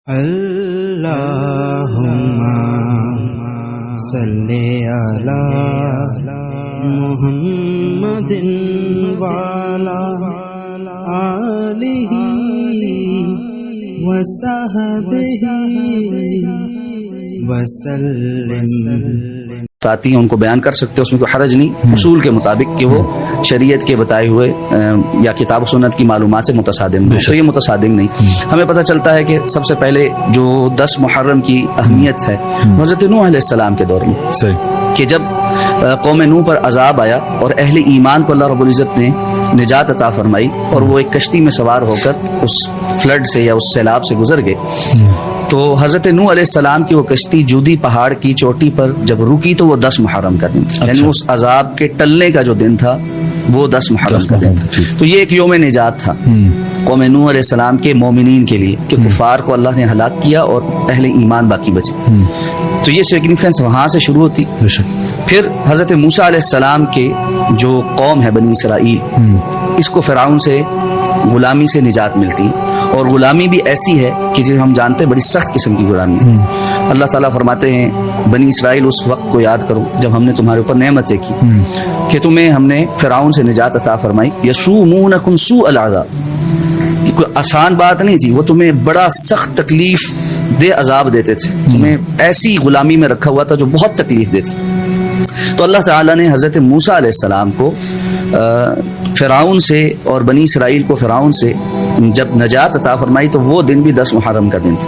اللہم صلی علی محمد وعلی آلہ وصحبہ وسلم۔ آتی ہیں ان کو بیان کر سکتے، اس میں کوئی حرج نہیں، اصول کے مطابق کہ وہ شریعت کے بتائے ہوئے یا کتاب و سنت کی معلومات سے متصادم نہیں، تو یہ متصادم نہیں۔ ہمیں پتہ چلتا ہے کہ سب سے پہلے جو 10 محرم کی اہمیت ہے حضرت نوح علیہ السلام کے دور میں، کہ جب قوم نوح پر عذاب آیا اور اہل ایمان کو اللہ رب العزت نے نجات عطا فرمائی اور وہ ایک کشتی میں سوار ہو کر اس فلڈ سے یا اس سیلاب سے گزر گئے، تو حضرت نوح علیہ السلام کی وہ کشتی جودی پہاڑ کی چوٹی پر جب رکی تو وہ 10 محرم کا دن تھا، یعنی اس عذاب کے ٹلنے کا جو دن تھا وہ 10 محرم کا دن تھا۔ تو یہ ایک یوم نجات تھا قوم نوح علیہ السلام کے مومنین کے لیے کہ کفار کو اللہ نے ہلاک کیا اور اہل ایمان باقی بچے، تو یہ سگنیفیکنس وہاں سے شروع ہوتی۔ پھر حضرت موسیٰ علیہ السلام کے جو قوم ہے بنی اسرائیل، اس کو فرعون سے غلامی سے نجات ملتی، اور غلامی بھی ایسی ہے کہ جسے ہم جانتے ہیں بڑی سخت قسم کی غلامی۔ اللہ تعالیٰ فرماتے ہیں بنی اسرائیل اس وقت کو یاد کرو جب ہم نے تمہارے اوپر نعمتیں کی کہ تمہیں ہم نے فرعون سے نجات عطا فرمائی، یسومونکم سوء العذاب، یہ کوئی آسان بات نہیں تھی، وہ تمہیں بڑا سخت تکلیف دہ عذاب دیتے تھے، تمہیں ایسی غلامی میں رکھا ہوا تھا جو بہت تکلیف دیتی۔ تو اللہ تعالیٰ نے حضرت موسیٰ علیہ السلام کو فرعون سے اور بنی اسرائیل کو فرعون سے جب نجات عطا فرمائی تو وہ دن بھی 10 محرم کا دن تھا۔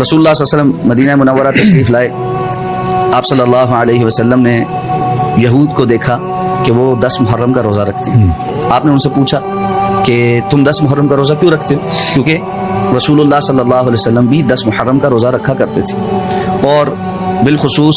رسول اللہ صلی اللہ علیہ وسلم مدینہ منورہ تشریف لائے، آپ صلی اللہ علیہ وسلم نے یہود کو دیکھا کہ وہ 10 محرم کا روزہ رکھتے ہیں۔ آپ نے ان سے پوچھا کہ تم 10 محرم کا روزہ کیوں رکھتے ہو؟ کیونکہ رسول اللہ صلی اللہ علیہ وسلم بھی 10 محرم کا روزہ رکھا کرتے تھے، اور بالخصوص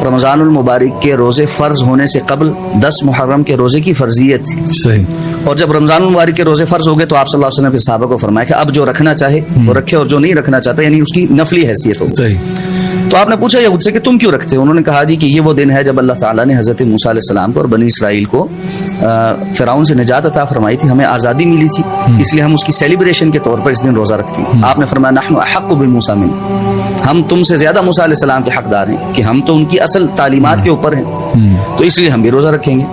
رمضان المبارک کے روزے فرض ہونے سے قبل 10 محرم کے روزے کی فرضیت تھی۔ صحیح۔ اور جب رمضان المبارک کے روزے فرض ہو گئے تو آپ صلی اللہ علیہ وسلم نے صحابہ کو فرمایا کہ اب جو رکھنا چاہے وہ رکھے اور جو نہیں رکھنا چاہتا یعنی اس کی نفلی حیثیت ہو۔ صحیح۔ تو آپ نے پوچھا یہود سے کہ تم کیوں رکھتے ہو؟ انہوں نے کہا جی کہ یہ وہ دن ہے جب اللہ تعالیٰ نے حضرت موسیٰ علیہ السلام کو اور بنی اسرائیل کو فرعون سے نجات عطا فرمائی تھی، ہمیں آزادی ملی تھی، اس لیے ہم اس کی سیلیبریشن کے طور پر اس دن روزہ رکھتے ہیں۔ آپ نے فرمایا نحن احق بموسیٰ منکم، ہم تم سے زیادہ موسیٰ علیہ السلام کے حقدار ہیں کہ ہم تو ان کی اصل تعلیمات کے اوپر ہیں، تو اس لیے ہم بھی روزہ رکھیں گے۔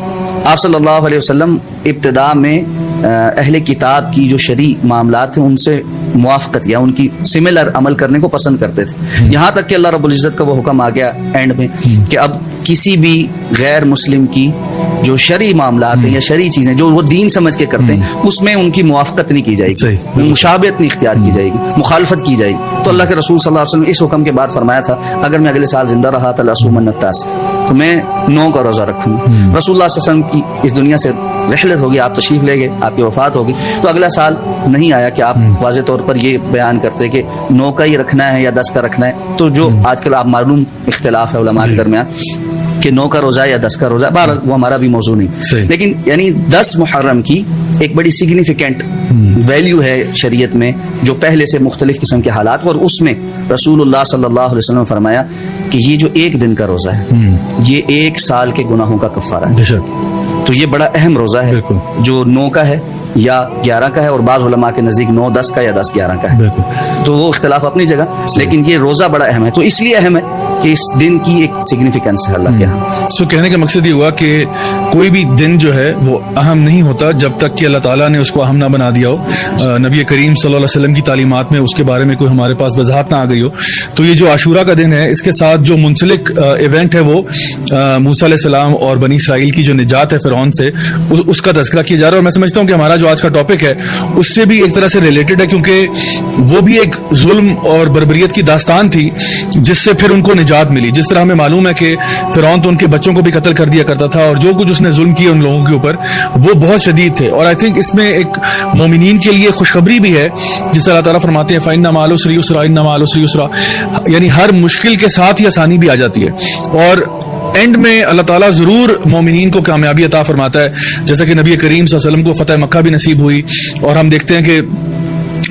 آپ صلی اللہ علیہ وسلم ابتدا میں اہل کتاب کی جو شرعی معاملات ہیں ان سے موافقت یا ان کی سملر عمل کرنے کو پسند کرتے تھے، یہاں تک کہ اللہ رب العزت کا وہ حکم آ گیا اینڈ میں کہ اب کسی بھی غیر مسلم کی جو شرعی معاملات ہیں یا شرعی چیزیں جو وہ دین سمجھ کے کرتے ہیں اس میں ان کی موافقت نہیں کی جائے گی، مشابہت نہیں اختیار کی جائے گی، مخالفت کی جائے گی۔ تو اللہ کے رسول صلی اللہ علیہ وسلم اس حکم کے بعد فرمایا تھا اگر میں اگلے سال زندہ رہا تو لأصومن التاسع، تو میں 9 کا روزہ رکھوں گا۔ رسول اللہ صلی اللہ علیہ وسلم کی اس دنیا سے رحلت ہوگی، آپ تشریف لے گئے، آپ کی وفات ہوگی، تو اگلا سال نہیں آیا کہ آپ واضح طور پر یہ بیان کرتے کہ 9 کا ہی رکھنا ہے یا 10 کا رکھنا ہے، تو جو آج کل آپ معلوم اختلاف ہے علماء کے درمیان کہ 9 کا روزہ یا 10 کا روزہ، بہرحال وہ ہمارا بھی موضوع نہیں، لیکن یعنی 10 محرم کی ایک بڑی سگنیفیکنٹ ویلیو ہے شریعت میں جو پہلے سے مختلف قسم کے حالات، اور اس میں رسول اللہ صلی اللہ علیہ وسلم نے فرمایا کہ یہ جو ایک دن کا روزہ ہے یہ 1 سال کے گناہوں کا کفارہ ہے، تو یہ بڑا اہم روزہ ہے جو 9 کا ہے یا 11 کا ہے، اور بعض علماء کے نزدیک 9 10 کا یا 10 11 کا ہے، تو وہ اختلاف اپنی جگہ، لیکن یہ روزہ بڑا اہم ہے، تو اس لیے اہم ہے کہ اس دن کی ایک سگنیفیکنس ہے اللہ کے یہاں۔ سو کہنے کا مقصد یہ ہوا کہ کوئی بھی دن جو ہے وہ اہم نہیں ہوتا جب تک کہ اللہ تعالیٰ نے اس کو اہم نہ بنا دیا ہو، نبی کریم صلی اللہ علیہ وسلم کی تعلیمات میں اس کے بارے میں کوئی ہمارے پاس وضاحت نہ آ گئی ہو۔ تو یہ جو عاشورہ کا دن ہے اس کے ساتھ جو منسلک ایونٹ ہے وہ موسیٰ علیہ السلام اور بنی اسرائیل کی جو نجات ہے فرعون سے اس کا تذکرہ کیا جا رہا ہے، اور میں سمجھتا ہوں کہ ہمارا جو آج کا ٹاپک ہے اس سے بھی ایک طرح سے ریلیٹڈ ہے، کیونکہ وہ بھی ایک ظلم اور بربریت کی داستان تھی جس سے پھر ان کو نجات ملی۔ جس طرح ہمیں معلوم ہے کہ فرعون تو ان کے بچوں کو بھی قتل کر دیا کرتا تھا، اور جو کچھ اس نے ظلم کیا ان لوگوں کے اوپر وہ بہت شدید تھے، اور آئی تھنک اس میں ایک مومنین کے لیے خوشخبری بھی ہے، جس طرح اللہ تعالیٰ فرماتے ہیں فَإِنَّ مَعَ الْعُسْرِ يُسْرًا إِنَّ مَعَ الْعُسْرِ يُسْرًا، یعنی ہر مشکل کے ساتھ ہی آسانی بھی آ جاتی ہے، اور اینڈ میں اللہ تعالیٰ ضرور مومنین کو کامیابی عطا فرماتا ہے، جیسا کہ نبی کریم صلی اللہ علیہ وسلم کو فتح مکہ بھی نصیب ہوئی، اور ہم دیکھتے ہیں کہ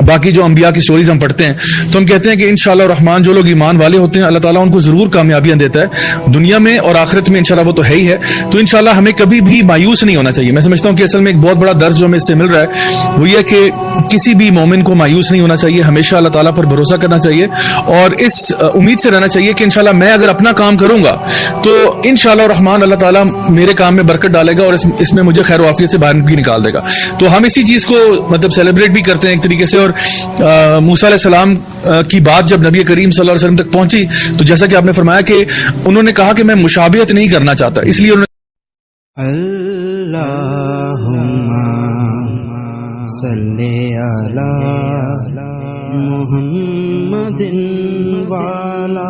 باقی جو انبیاء کی سٹوریز ہم پڑھتے ہیں تو ہم کہتے ہیں کہ انشاءاللہ الرحمن جو لوگ ایمان والے ہوتے ہیں اللہ تعالیٰ ان کو ضرور کامیابیاں دیتا ہے دنیا میں اور آخرت میں، انشاءاللہ وہ تو ہے ہی ہے. تو انشاءاللہ ہمیں کبھی بھی مایوس نہیں ہونا چاہیے. میں سمجھتا ہوں کہ اصل میں ایک بہت بڑا درس جو ہمیں اس سے مل رہا ہے وہ یہ کہ کسی بھی مومن کو مایوس نہیں ہونا چاہیے، ہمیشہ اللہ تعالیٰ پر بھروسہ کرنا چاہیے اور اس امید سے رہنا چاہیے کہ انشاءاللہ میں اگر اپنا کام کروں گا تو انشاءاللہ الرحمن اللہ تعالیٰ میرے کام میں برکت ڈالے گا اور اس میں مجھے خیر و عافیت سے باہر بھی نکال دے گا. تو ہم اسی چیز کو مطلب سیلیبریٹ بھی کرتے ہیں ایک طریقے سے. اور موسیٰ علیہ السلام کی بات جب نبی کریم صلی اللہ علیہ وسلم تک پہنچی تو جیسا کہ آپ نے فرمایا کہ انہوں نے کہا کہ میں مشابہت نہیں کرنا چاہتا، اس لیے انہوں نے اللہم صلی علی محمد وعلی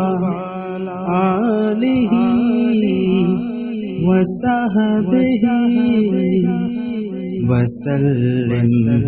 آلہ وصحبہ وسلم.